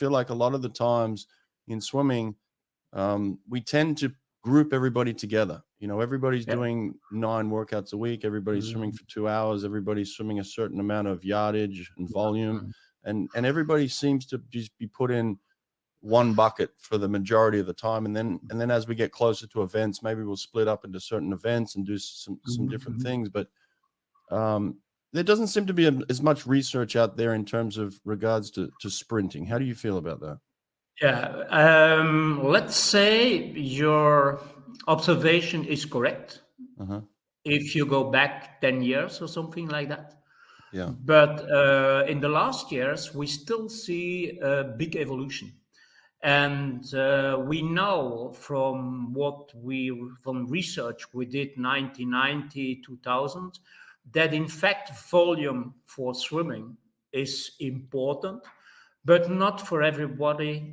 feel like a lot of the times in swimming, we tend to group everybody together. Everybody's doing 9 workouts a week. Everybody's swimming for 2 hours. Everybody's swimming a certain amount of yardage and volume, and everybody seems to just be put in one bucket for the majority of the time. And then as we get closer to events, maybe we'll split up into certain events and do some different things. But there doesn't seem to be as much research out there in terms of regards to sprinting. How do you feel about that? Yeah, let's say your observation is correct. If you go back 10 years or something like that. Yeah. But in the last years, we still see a big evolution. And we know from research we did 1990, 2000, that in fact volume for swimming is important, but not for everybody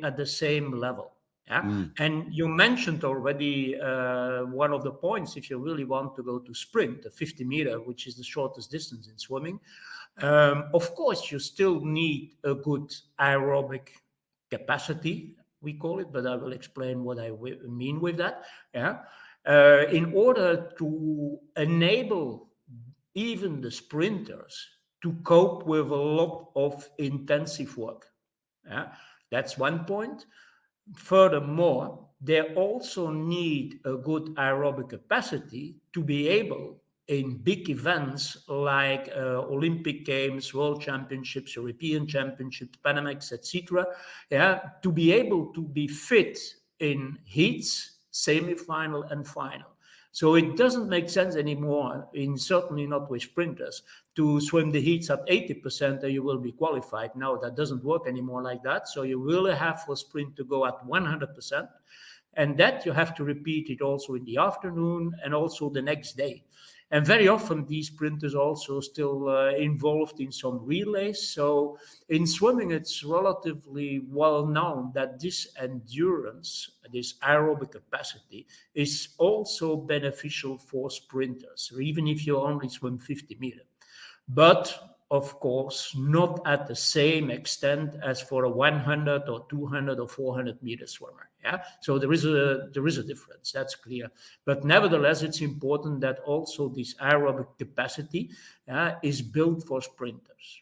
at the same level. Yeah. And you mentioned already one of the points, if you really want to go to sprint, the 50 meter, which is the shortest distance in swimming, of course, you still need a good aerobic capacity, we call it, but I will explain what I mean with that. Yeah. In order to enable even the sprinters to cope with a lot of intensive work. Yeah. That's one point. Furthermore, they also need a good aerobic capacity to be able, in big events like Olympic Games, World Championships, European Championships, Panamex, etc., to be able to be fit in heats, semi-final and final. So it doesn't make sense anymore, certainly not with sprinters, to swim the heats at 80% and you will be qualified. No, that doesn't work anymore like that. So you really have for sprint to go at 100%. And that you have to repeat it also in the afternoon and also the next day. And very often these sprinters also still involved in some relays. So in swimming, it's relatively well known that this endurance, this aerobic capacity, is also beneficial for sprinters, even if you only swim 50 meters. But of course, not at the same extent as for a 100 or 200 or 400 meter swimmer. Yeah, so there is a difference. That's clear. But nevertheless, it's important that also this aerobic capacity is built for sprinters.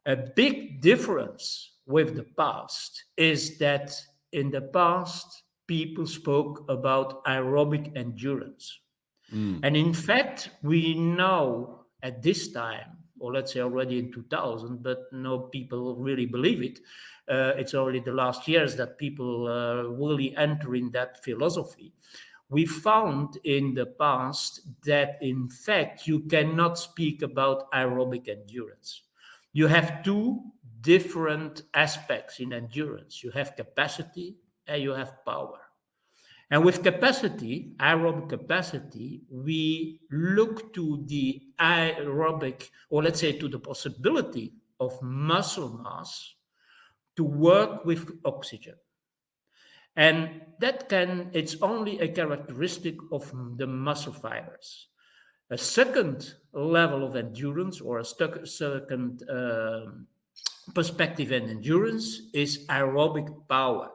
A big difference with the past is that in the past, people spoke about aerobic endurance. And in fact, we know at this time, or let's say already in 2000, but no people really believe it. It's only the last years that people really enter in that philosophy. We found in the past that in fact you cannot speak about aerobic endurance. You have two different aspects in endurance. You have capacity and you have power. And with capacity, aerobic capacity, we look to the aerobic, or let's say to the possibility of muscle mass to work with oxygen. And it's only a characteristic of the muscle fibers. A second level of endurance, or a second perspective in endurance, is aerobic power.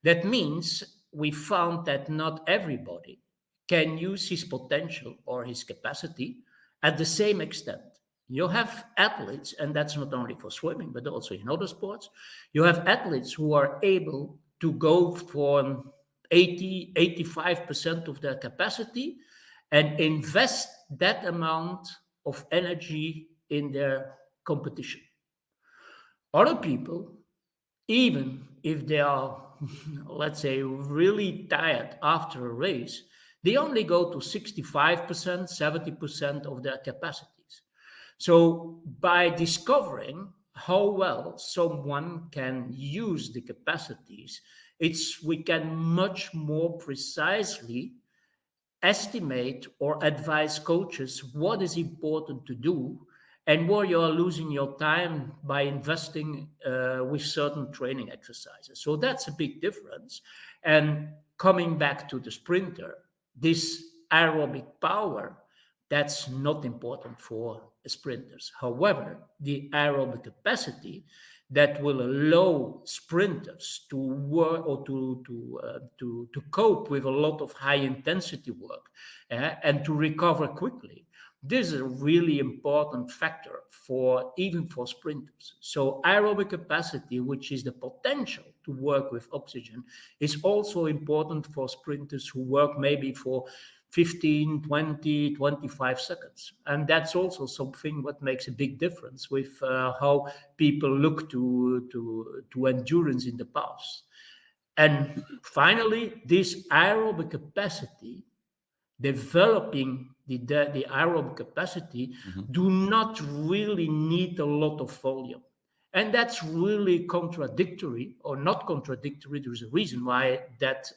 That means we found that not everybody can use his potential or his capacity at the same extent. You have athletes, and that's not only for swimming, but also in other sports. You have athletes who are able to go for 80, 85% of their capacity and invest that amount of energy in their competition. Other people, even if they are, let's say, really tired after a race, they only go to 65%, 70% of their capacities. So by discovering how well someone can use the capacities, we can much more precisely estimate or advise coaches what is important to do and where you are losing your time by investing with certain training exercises. So that's a big difference. And coming back to the sprinter, this aerobic power, that's not important for sprinters. However, the aerobic capacity, that will allow sprinters to work or to cope with a lot of high intensity work and to recover quickly. This is a really important factor for even for sprinters. So aerobic capacity, which is the potential to work with oxygen, is also important for sprinters who work maybe for 15, 20, 25 seconds. And that's also something what makes a big difference with how people look to endurance in the past. And finally, this aerobic capacity, developing the aerobic capacity, do not really need a lot of volume. And that's really contradictory, or not contradictory. There's a reason why that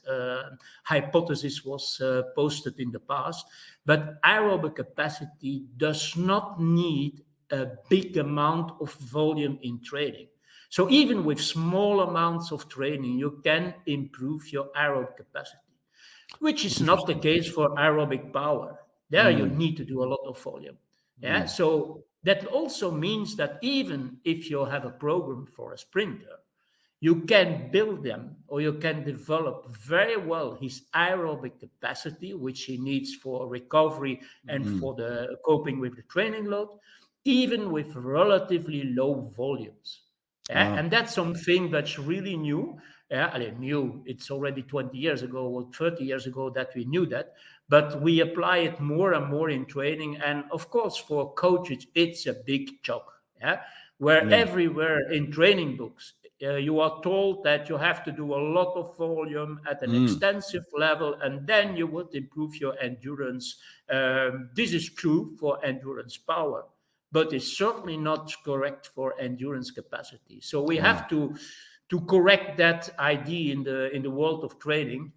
hypothesis was posted in the past. But aerobic capacity does not need a big amount of volume in training. So even with small amounts of training, you can improve your aerobic capacity, which is not the case for aerobic power. There you need to do a lot of volume. Yeah. So that also means that even if you have a program for a sprinter, you can build them, or you can develop very well his aerobic capacity, which he needs for recovery and for the coping with the training load, even with relatively low volumes. Yeah, and that's something that's really new. Yeah, I mean, new. It's already 20 years ago or 30 years ago that we knew that, but we apply it more and more in training. And of course, for coaches, it's a big job. Yeah, where everywhere in training books, you are told that you have to do a lot of volume at an extensive level, and then you would improve your endurance. This is true for endurance power, but it's certainly not correct for endurance capacity. So we have to correct that idea in the world of training,